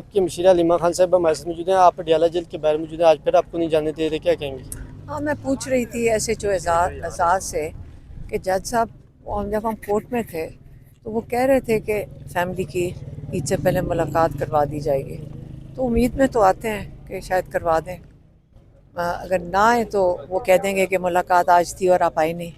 आपकी मशीरा लिमा खान साहब हमारे साथ मौजूद हैं। आप पटियाला जेल के बाहर मौजूद हैं, आज फिर आपको नहीं जाने दे रहे, क्या कहेंगे? हाँ, मैं पूछ रही थी SHO एजाज से कि जज साहब जब हम कोर्ट में थे तो वो कह रहे थे कि फैमिली की ईद से पहले मुलाकात करवा दी जाएगी। तो उम्मीद में तो आते हैं कि शायद करवा दें। अगर ना आए तो वो कह देंगे कि मुलाकात आज थी और आप आई नहीं।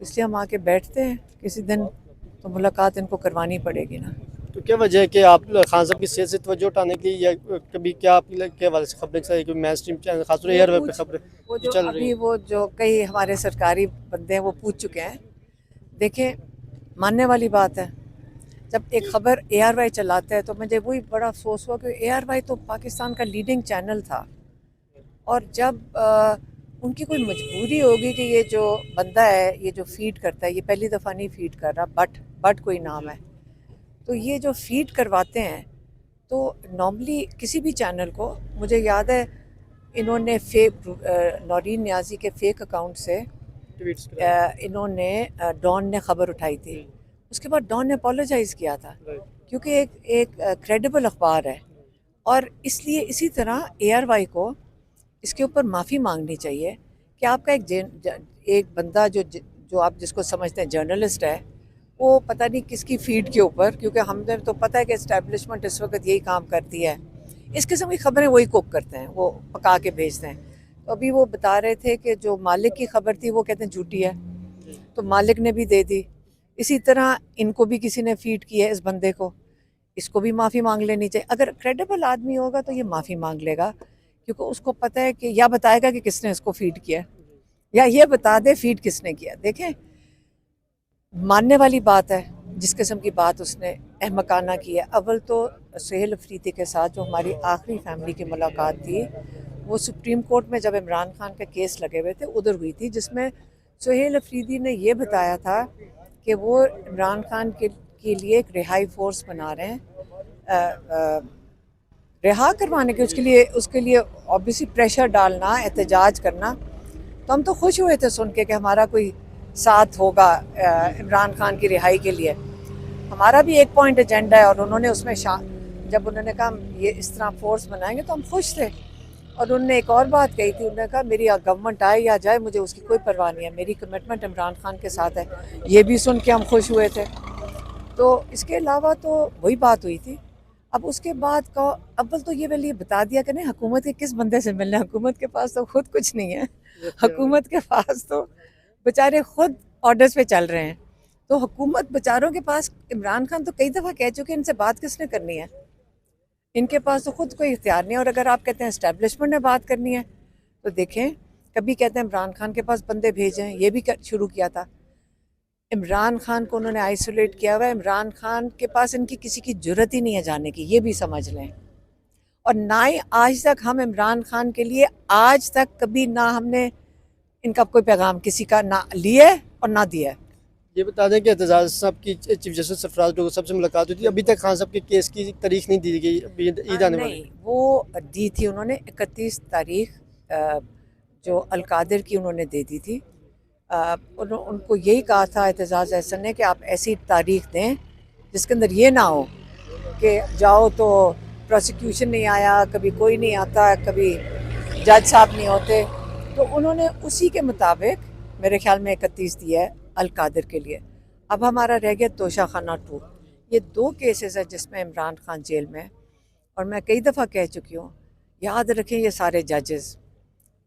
इसलिए हम आके बैठते हैं किसी दिन, तो मुलाकात इनको करवानी पड़ेगी ना। तो क्या वजह है कि आप खान साहब की सेहत से तवज्जो उठाने के लिए, या कभी क्या आप के हवाले से खबरें चलाई, कोई मैन स्ट्रीम चैनल खासतौर वो एयर वेब पे पूछ वो खबरें जो चल रही अभी हैं? वो जो कई हमारे सरकारी बंदे हैं वो पूछ चुके हैं। देखिए, मानने वाली बात है, जब एक ख़बर ARY चलाता है तो मुझे वही बड़ा अफसोस हुआ कि ARY तो पाकिस्तान का लीडिंग चैनल था। और जब उनकी कोई मजबूरी होगी कि ये जो बंदा है, ये जो फीड करता है, ये पहली दफ़ा नहीं फीड कर रहा, बट कोई नाम है, तो ये जो फीड करवाते हैं, तो नॉर्मली किसी भी चैनल को, मुझे याद है इन्होंने नौरीन न्याजी के फेक अकाउंट से ट्वीट्स कराए। इन्होंने डॉन ने ख़बर उठाई थी। उसके बाद डॉन ने अपोलोजाइज़ किया था, क्योंकि एक एक क्रेडिबल अखबार है। और इसलिए इसी तरह ARY को इसके ऊपर माफ़ी मांगनी चाहिए कि आपका एक बंदा जो आप जिसको समझते हैं जर्नलिस्ट है, वो पता नहीं किसकी फीड के ऊपर, क्योंकि हमें तो पता है कि इस्टेब्लिशमेंट इस वक्त यही काम करती है, इस किस्म की खबरें वही कुक करते हैं, वो पका के भेजते हैं। तो अभी वो बता रहे थे कि जो मालिक की खबर थी वो कहते हैं झूठी है, तो मालिक ने भी दे दी। इसी तरह इनको भी किसी ने फीड किया है इस बंदे को, इसको भी माफ़ी मांग लेनी चाहिए। अगर क्रेडिबल आदमी होगा तो ये माफ़ी मांग लेगा, क्योंकि उसको पता है कि, या बताएगा कि किसने इसको फीड किया, या ये बता दे फीड किसने किया। देखें, मानने वाली बात है जिस किस्म की बात उसने अहमकाना की है। अव्वल तो सुहेल अफरीदी के साथ जो हमारी आखिरी फैमिली की मुलाकात थी, वो सुप्रीम कोर्ट में जब इमरान खान के केस लगे हुए थे उधर हुई थी, जिसमें सुहेल अफरीदी ने ये बताया था कि वो इमरान खान के लिए एक रिहाई फोर्स बना रहे हैं, रिहा करवाने के, उसके लिए ऑब्वियसली प्रेशर डालना, एहतजाज करना। तो हम तो खुश हुए थे सुन के कि हमारा कोई साथ होगा इमरान खान की रिहाई के लिए। हमारा भी एक पॉइंट एजेंडा है, और उन्होंने उसमें जब उन्होंने कहा हम ये इस तरह फोर्स बनाएंगे तो हम खुश थे। और उन्होंने एक और बात कही थी, उन्होंने कहा मेरी गवर्नमेंट आए या जाए मुझे उसकी कोई परवाह नहीं है, मेरी कमिटमेंट इमरान खान के साथ है। ये भी सुन के हम खुश हुए थे। तो इसके अलावा तो वही बात हुई थी। अब उसके बाद का अव्वल तो ये मैंने बता दिया कि नहीं, हुकूमत के किस बंदे से मिलना है, हुकूमत के पास तो खुद कुछ नहीं है। हुकूमत के पास तो बेचारे खुद ऑर्डर्स पे चल रहे हैं। तो हुकूमत बेचारों के पास, इमरान खान तो कई दफ़ा कह चुके हैं इनसे बात किसने करनी है, इनके पास तो खुद कोई इख्तियार नहीं है। और अगर आप कहते हैं इस्टेब्लिशमेंट ने बात करनी है, तो देखें, कभी कहते हैं इमरान खान के पास बंदे भेजें, ये भी शुरू किया था। इमरान खान को उन्होंने आइसोलेट किया हुआ है, इमरान खान के पास इनकी किसी की जरूरत ही नहीं है जाने की, ये भी समझ लें। और ना ही आज तक हम इमरान खान के लिए, आज तक कभी ना हमने इनका कोई पैगाम किसी का ना लिया है और ना दिया है। ये बता दें कि एतजाज़ साहब की चीफ जस्टिस सरफराज डोगर साहब से मुलाकात हुई थी, अभी तक खान साहब के केस की तारीख नहीं दी गई, अभी ईद आने वाली नहीं, वो दी थी उन्होंने 31 तारीख, जो अलकादिर की उन्होंने दे दी थी। उनको यही कहा था एतजाज़ एहसन ने कि आप ऐसी तारीख दें जिसके अंदर ये ना हो कि जाओ तो प्रोसिक्यूशन नहीं आया, कभी कोई नहीं आता, कभी जज साहब नहीं होते। तो उन्होंने उसी के मुताबिक मेरे ख्याल में 31 दिया है अलकादिर के लिए। अब हमारा रह गया तोशा खाना 2। ये 2 केसेस है जिसमें इमरान खान जेल में है। और मैं कई दफ़ा कह चुकी हूँ, याद रखें ये सारे जजेस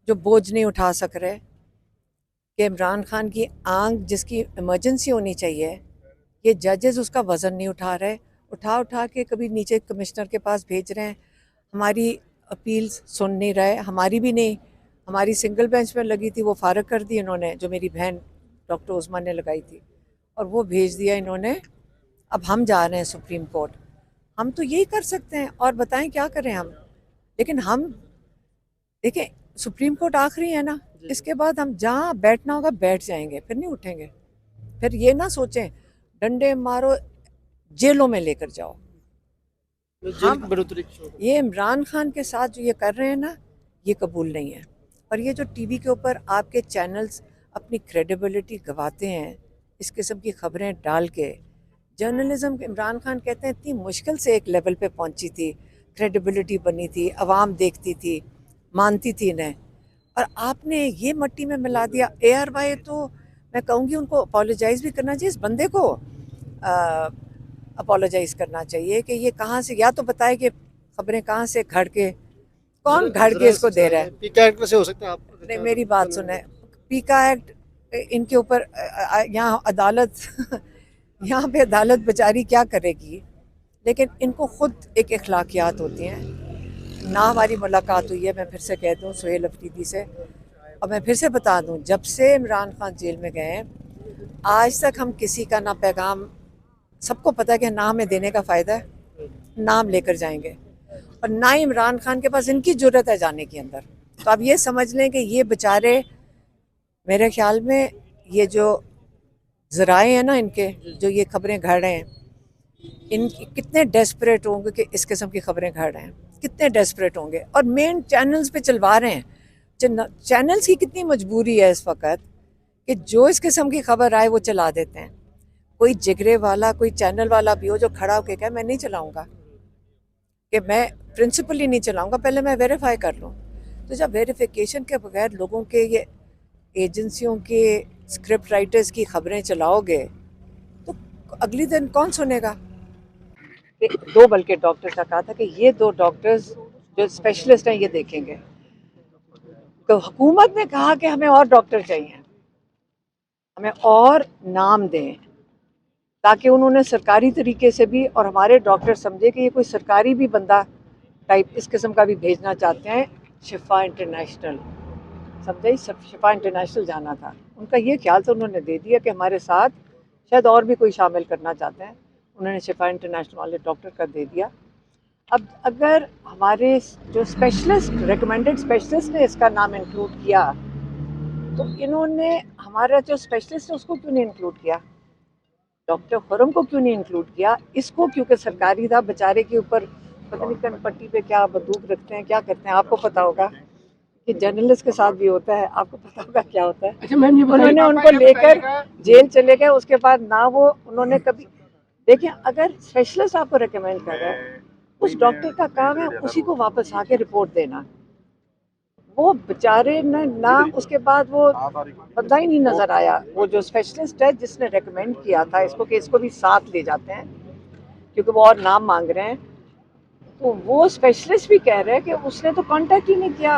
जो बोझ नहीं उठा सक रहे, कि इमरान खान की आंख जिसकी इमरजेंसी होनी चाहिए, ये जजेस उसका वज़न नहीं उठा रहे, उठा उठा के कभी नीचे कमिश्नर के पास भेज रहे हैं, हमारी अपील्स सुन नहीं रहे, हमारी भी नहीं। हमारी सिंगल बेंच पर लगी थी, वो फारग कर दी इन्होंने, जो मेरी बहन डॉक्टर उस्मा ने लगाई थी, और वो भेज दिया इन्होंने। अब हम जा रहे हैं सुप्रीम कोर्ट। हम तो यही कर सकते हैं, और बताएं क्या करें हम। लेकिन हम देखें, सुप्रीम कोर्ट आखिरी है ना, इसके बाद हम जहाँ बैठना होगा बैठ जाएंगे, फिर नहीं उठेंगे। फिर ये ना सोचें डंडे मारो, जेलों में लेकर जाओ। जेल की हम बढ़ोतरी की शोध। ये इमरान खान के साथ जो ये कर रहे हैं ना, ये कबूल नहीं है। और ये जो टीवी के ऊपर आपके चैनल्स अपनी क्रेडिबिलिटी गवाते हैं इस किस्म की खबरें डाल के, जर्नलिज्म, इमरान खान कहते हैं इतनी मुश्किल से एक लेवल पे पहुंची थी क्रेडिबिलिटी बनी थी, अवाम देखती थी, मानती थी इन्हें, और आपने ये मट्टी में मिला दिया। ARY तो मैं कहूँगी उनको अपोलोजाइज़ भी करना चाहिए, इस बंदे को अपोलोजाइज़ करना चाहिए कि ये कहाँ से, या तो बताए कि खबरें कहाँ से घड़ के, कौन घड़ के इसको दे रहा है। पीका एक्ट से हो सकता है आप नहीं, मेरी बात सुने, पीका एक्ट इनके ऊपर यहाँ अदालत यहाँ पे अदालत बेचारी क्या करेगी, लेकिन इनको खुद एक अखलाकियात होती हैं ना। हमारी मुलाकात हुई है, मैं फिर से कह दूँ, सुहेल अफरीदी से, और मैं फिर से बता दूँ, जब से इमरान खान जेल में गए हैं आज तक हम किसी का ना पैगाम, सबको पता है कि ना हमें देने का फ़ायदा है, ना हम लेकर जाएंगे, और ना ही इमरान खान के पास इनकी ज़रूरत है जाने के अंदर। तो आप ये समझ लें कि ये बेचारे, मेरे ख्याल में ये जो ज़राए हैं ना इनके, जो ये खबरें घड़ रहे हैं, इन कितने डेस्परेट होंगे कि इस किस्म की खबरें घड़ रहे हैं, कितने डेस्परेट होंगे, और मेन चैनल्स पे चलवा रहे हैं। चैनल्स की कितनी मजबूरी है इस वक्त कि जो इस किस्म की खबर आए वो चला देते हैं। कोई जिगरे वाला, कोई चैनल वाला भी हो जो खड़ा होकर कहे मैं नहीं चलाऊँगा, कि मैं प्रिंसिपली नहीं चलाऊँगा, पहले मैं वेरीफाई कर लूँ। तो जब वेरिफिकेशन के बगैर लोगों के, ये एजेंसियों के स्क्रिप्ट राइटर्स की खबरें चलाओगे तो अगली दिन कौन सुनेगा। दो बल्कि डॉक्टर्स का कहा था कि ये 2 डॉक्टर्स जो स्पेशलिस्ट हैं ये देखेंगे। तो हुकूमत ने कहा कि हमें और डॉक्टर चाहिए, हमें और नाम दें, ताकि उन्होंने सरकारी तरीके से भी, और हमारे डॉक्टर समझे कि ये कोई सरकारी भी बंदा टाइप इस किस्म का भी भेजना चाहते हैं। शिफा इंटरनेशनल, समझे, शिफा इंटरनेशनल जाना था उनका, ये ख्याल था, उन्होंने दे दिया कि हमारे साथ शायद और भी कोई शामिल करना चाहते हैं, उन्होंने शिफा इंटरनेशनल वाले डॉक्टर का दे दिया। अब अगर हमारे जो स्पेशलिस्ट, रिकमेंडेड स्पेशलिस्ट ने इसका नाम इंक्लूड किया, तो इन्होंने हमारा जो स्पेशलिस्ट है उसको क्यों नहीं इंक्लूड किया, डॉक्टर खुरम को क्यों नहीं इंक्लूड किया, इसको, क्योंकि सरकारी था, बेचारे के ऊपर पता नहीं कनपट्टी पे क्या बंदूक रखते हैं, क्या करते हैं, आपको पता होगा कि जर्नलिस्ट के साथ भी होता है, आपको पता होगा क्या होता है। अच्छा मैम, ये उन्होंने उनको लेकर जेल चले गए, उसके बाद ना वो उन्होंने कभी, देखिए अगर स्पेशलिस्ट आपको रिकमेंड कर रहा है, उस डॉक्टर का काम है उसी को वापस आके रिपोर्ट देना। वो बेचारे ने ना, उसके बाद वो बंदा ही नहीं नजर आया, वो जो स्पेशलिस्ट है जिसने रिकमेंड किया था इसको कि इसको भी साथ ले जाते हैं क्योंकि वो और नाम मांग रहे हैं, तो वो स्पेशलिस्ट भी कह रहे हैं कि उसने तो कांटेक्ट ही नहीं किया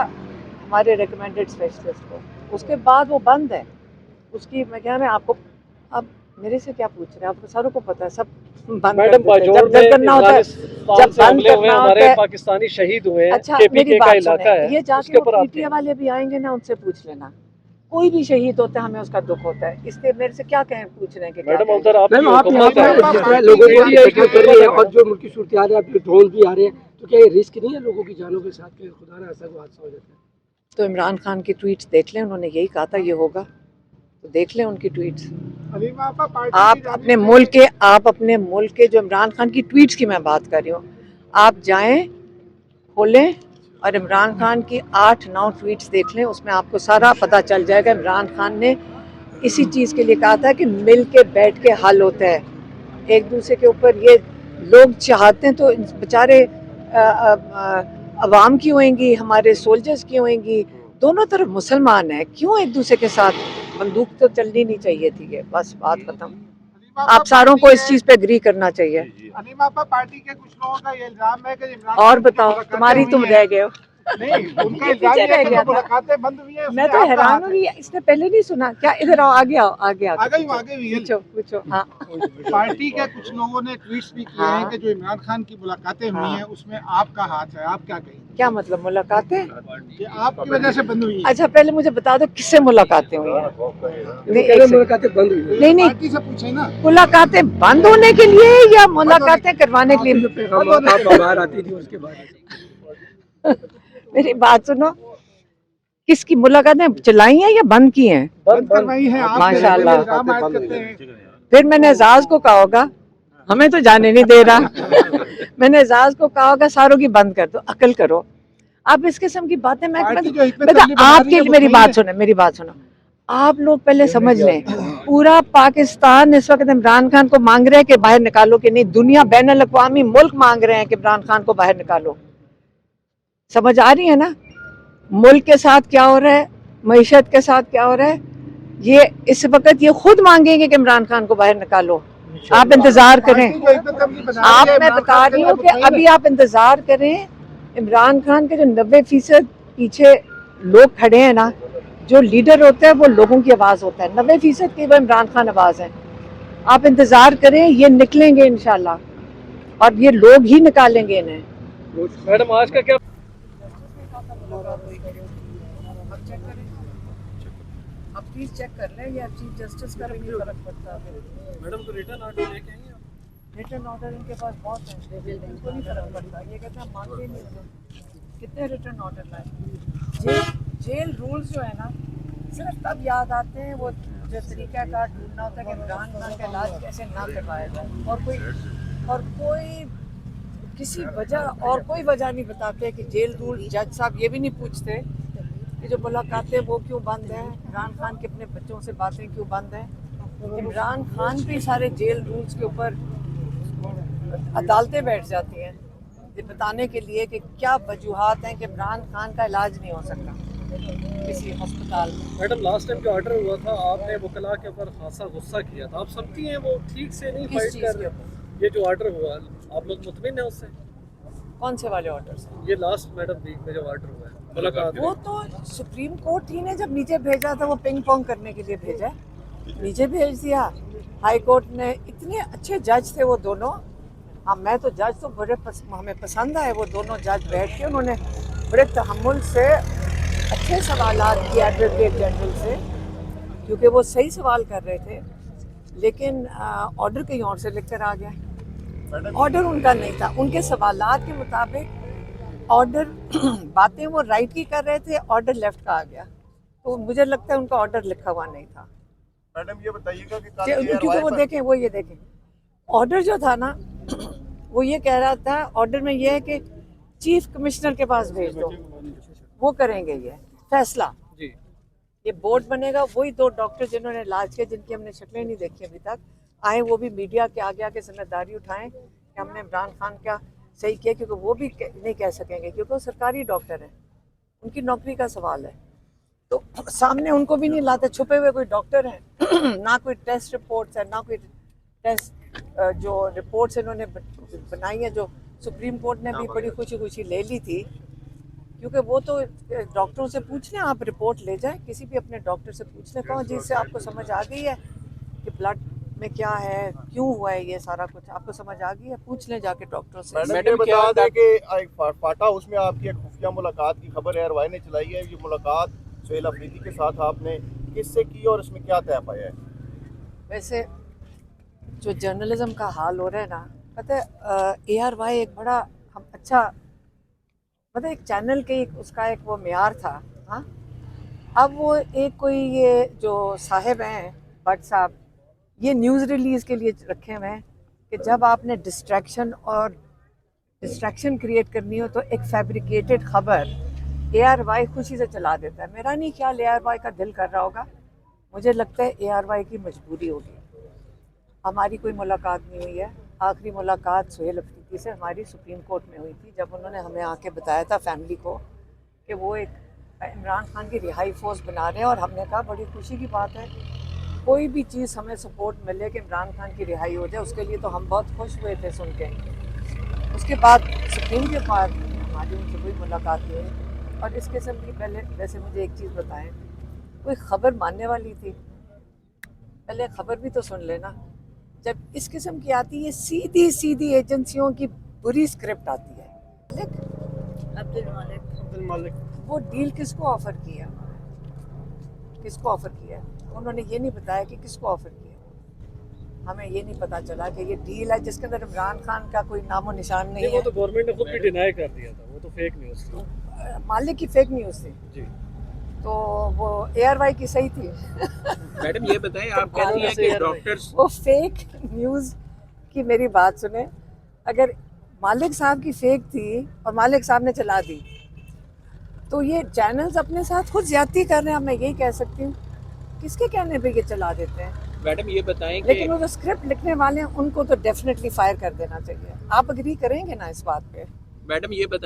हमारे रिकमेंडेड स्पेशलिस्ट को, उसके बाद वो बंद है उसकी। मैं क्या, मैं आपको, अब मेरे से क्या पूछ रहे हैं, आपको सारों को पता है, सब बंद मैडम, जब करना होता है, जब बंद करना होता है। पाकिस्तानी शहीद हुए हैं, अच्छा केपीके मेरी का बात इलाका सुने, है, ये जाके उसके ऊपर पीटीए वाले भी आएंगे ना, उनसे पूछ लेना, कोई भी शहीद होता है हमें उसका दुख होता है, इसलिए मेरे से क्या कहें, पूछ रहे हैं कि क्या मैडम कहें? उधर आप मैम, आप यहाँ पर जिस तरह लोगों को कर रही है और जो मुल्क की सूरत हाल है, अब ड्रोन भी आ रहे हैं, तो क्या ये रिस्क नहीं है लोगों की जानों के साथ कि खुदा ना ऐसा कोई हादसा हो जाता है? तो इमरान खान की ट्वीट्स देख लें, उन्होंने यही कहा था ये होगा, तो देख लें उनकी ट्वीट्स। आप अपने मुल्क के जो इमरान खान की ट्वीट्स की मैं बात कर रही हूँ, आप जाएं, खोलें और इमरान खान की 8-9 ट्वीट्स देख लें, उसमें आपको सारा पता चल जाएगा। इमरान खान ने इसी चीज़ के लिए कहा था कि मिल के बैठ के हल होता है, एक दूसरे के ऊपर ये लोग चाहते हैं तो बेचारे अवाम की होएंगी, हमारे सोल्जर्स की होएंगी, दोनों तरफ मुसलमान हैं, क्यों एक दूसरे के साथ, बंदूक तो चलनी नहीं चाहिए थी, ये बस बात खत्म। आप सारों को इस चीज़ पे एग्री करना चाहिए। पार्टी के कुछ लोगों का ये इल्जाम है कि इमरान और खान की बताओ, मुलाकातें तुम्हारी तुम हुई रह हैं। गए हो। नहीं, उनका ये इल्जाम पीछे ये रह है कि गया था। मुलाकातें बंद हुई हैं, मैं उसमें तो आपका हैरान हाथ हूँ, है। ये इसने पहले नहीं सुना क्या? इधर आओ, आगे आओ, आगे आओ, आ गई हुई है। पूछो पूछो। हाँ, पार्टी के कुछ लोगों ने ट्वीट्स भी किए हैं हाँ। कि जो इमरान खान की मुलाकातें हुई हाँ। हैं उसमें आपका हाथ है, आप क्या कहेंगे? क्या मतलब मुलाकातें? कि आपकी वजह से बंद हुई है। अच्छा पहले मुझे बता दो किससे मुलाकातें हुई हैं? नहीं, एक सेकंड। मुलाकातें बंद हुई हैं। नहीं, पार्टी से पूछे ना। मुलाकातें बंद होने के लिए या मुलाकातें करवाने के लिए? जो पैगाम आप बाहर आती थी उसके बाद मेरी बात सुनो, किसकी मुलाकातें चलाई हैं या बंद की हैं? बंद करवाई है आप, माशाल्लाह। इल्जाम आयद करते हैं। फिर मैंने एजाज को कहा होगा, हमें तो जाने नहीं दे रहा मैंने एजाज को कहा होगा सारों की बंद कर दो, अकल करो। आप इस किस्म की बातें, पार्टी जो हिकमत मैं अमली बना रही आपके है, लिए, वो मेरी सही बात है। सुनो, मेरी बात सुनो, आप लोग पहले समझ लें, पूरा पाकिस्तान इस वक्त इमरान खान को मांग रहे हैं कि बाहर निकालो, कि नहीं, दुनिया बैनुल अक़वामी मुल्क मांग रहे हैं कि इमरान खान को बाहर निकालो। समझ आ रही है ना मुल्क के साथ क्या हो रहा है, मईशत के साथ क्या हो रहा है। ये इस वक्त ये खुद मांगेंगे कि इमरान खान को बाहर निकालो। आप इंतजार करें, आप मैं बता रही हूँ कि अभी आप इंतजार करें। इमरान खान के जो 90% पीछे लोग खड़े हैं ना, जो लीडर होता है वो लोगों की आवाज़ होता है, 90% की वो इमरान खान आवाज़ है। आप इंतज़ार करें, ये निकलेंगे इंशाल्लाह और ये लोग ही निकालेंगे इन्हें। मैडम आज का क्या आप प्लीज चेक कर लें, या चीफ जस्टिस का भी नहीं फर्क पड़ता। मैडम को रिटर्न ऑर्डर लेके आएंगे आप? रिटर्न ऑर्डर इनके पास बहुत है, इनको नहीं फर्क पड़ता। ये कहते हैं मानते नहीं उन्हें। कितने रिटर्न ऑर्डर लाए। जेल रूल्स जो है ना सिर्फ तब याद आते हैं वो जो तरीक़ाकार ढूंढना होता है कि इमरान खान का इलाज कैसे ना करवाया जाए, और कोई किसी वजह और कोई वजह नहीं बताते कि जेल रूल। जज साहब ये भी नहीं पूछते कि जो मुलाकातें वो क्यों बंद हैं, इमरान खान के अपने बच्चों से बातें क्यों बंद हैं। इमरान खान भी सारे जेल रूल्स के ऊपर अदालतें बैठ जाती हैं ये बताने के लिए कि क्या वजूहात हैं कि इमरान खान का इलाज नहीं हो सकता किसी अस्पताल में। मैडम लास्ट टाइम जो ऑर्डर हुआ था आपने वकला के ऊपर खासा गुस्सा किया था, आप समझती हैं वो ठीक से नहीं किस फाइट चीज़ कर के रहे। ऊपर? ये जो ऑर्डर हुआ आप लोग मुतमिन हैं उससे? कौन से वाले ऑर्डर से? ये लास्ट मैडम वीक में जो ऑर्डर हुआ है मुलाकात वो तो सुप्रीम कोर्ट ही ने जब नीचे भेजा था, वो पिंग पोंग करने के लिए भेजा, नीचे भेज दिया। हाई कोर्ट ने, इतने अच्छे जज थे वो दोनों। हाँ मैं तो जज तो बड़े हमें पसंद आए वो दोनों जज। बैठ के उन्होंने बड़े तहम्मुल से अच्छे सवालात किए एडवोकेट जनरल से, क्योंकि वो सही सवाल कर रहे थे। लेकिन ऑर्डर कहीं और से लिख कर आ गया। ऑर्डर उनका नहीं था, उनके सवालात के मुताबिक ऑर्डर बातें वो राइट की कर रहे थे, ऑर्डर लेफ्ट का आ गया। तो मुझे लगता है उनका ऑर्डर लिखा हुआ नहीं था। मैडम ये बताइएगा कि क्योंकि वो देखें, वो ये देखें ऑर्डर जो था ना वो ये कह रहा था, ऑर्डर में ये है कि चीफ कमिश्नर के पास भेज दो, वो करेंगे ये फैसला। जी ये बोर्ड बनेगा, वही 2 डॉक्टर जिन्होंने इलाज किया, जिनकी हमने शक्लें नहीं देखी अभी तक, आए वो भी मीडिया के आगे आके जिम्मेदारी उठाएं कि हमने इमरान खान का सही किया, क्योंकि वो भी नहीं कह सकेंगे क्योंकि वो सरकारी डॉक्टर हैं, उनकी नौकरी का सवाल है। तो सामने उनको भी नहीं लाते, छुपे हुए कोई डॉक्टर हैं ना कोई टेस्ट रिपोर्ट्स है, ना कोई टेस्ट जो रिपोर्ट्स इन्होंने बनाई है, जो सुप्रीम कोर्ट ने भी बड़ी खुशी खुशी ले ली थी, क्योंकि वो तो डॉक्टरों से पूछ लें, आप रिपोर्ट ले जाएं, किसी भी अपने डॉक्टर से पूछ लें, कहो जिससे आपको समझ आ गई है कि ब्लड में क्या है, क्यों हुआ है, ये सारा कुछ आपको समझ आ गई है, पूछ लें जाके डॉक्टर से। मैडम ये बता दें कि एक फाटा उसमें आपकी एक खुफिया मुलाकात की खबर है, अरवाई ने चलाई है। ये मुलाकात सुहेल अफरीदी के साथ आपने किससे की और इसमें क्या तय पाया है? वैसे जो जर्नलिज्म का हाल हो रहा है ना, पता है ARY एक बड़ा हम अच्छा मतलब एक चैनल के एक उसका एक वो मेयार था। हाँ अब वो एक कोई ये जो साहिब हैं भट्ट साहब, ये न्यूज़ रिलीज़ के लिए रखे हुए हैं कि जब आपने डिस्ट्रैक्शन क्रिएट करनी हो तो एक फैब्रिकेटेड खबर ARY खुशी से चला देता है। मेरा नहीं ख्याल ARY का दिल कर रहा होगा, मुझे लगता है ARY की मजबूरी होगी। हमारी कोई मुलाकात नहीं हुई है। आखिरी मुलाकात सुहेल अफरीदी से हमारी सुप्रीम कोर्ट में हुई थी, जब उन्होंने हमें आके बताया था फैमिली को कि वो एक इमरान खान की रिहाई फोर्स बना रहे हैं, और हमने कहा बड़ी खुशी की बात है, कोई भी चीज़ हमें सपोर्ट मिले कि इमरान खान की रिहाई हो जाए, उसके लिए तो हम बहुत खुश हुए थे सुन के। उसके बाद सुप्रीम के बाद हमारी उनसे कोई मुलाकात नहीं हुई। और इस किस्म की पहले वैसे मुझे एक चीज़ बताएं, कोई ख़बर मानने वाली थी, पहले ख़बर भी तो सुन लेना। जब इस किस्म की आती है सीधी सीधी एजेंसियों की बुरी स्क्रिप्ट आती है। अब्दुल मालिक वो डील किसको ऑफ़र किया, किसको ऑफ़र किया? उन्होंने ये नहीं बताया कि किसको ऑफ़र किया। हमें ये नहीं पता चला कि ये डील है जिसके अंदर इमरान खान का कोई नामो निशान नहीं है। वो तो गवर्नमेंट ने खुद भी डिनाई कर दिया था, वो तो फेक न्यूज़ थी। मालिक की फेक न्यूज़ थी जी, तो वो ARY की सही थी। मैडम ये बताएं, आप कहती हैं कि डॉक्टर्स वो फेक न्यूज़ की मेरी बात सुने, अगर मालिक साहब की फेक थी और मालिक साहब ने चला दी, तो ये चैनल्स अपने साथ खुद ज्यादती कर रहे हैं, मैं यही कह सकती हूँ। किसके कहने पे ये चला देते हैं? मैडम ये बताएं कि लेकिन वो जो स्क्रिप्ट लिखने वाले हैं उनको तो डेफिनेटली फायर कर देना चाहिए। आप अग्री करेंगे ना इस बात पे? मैडम ये बताएं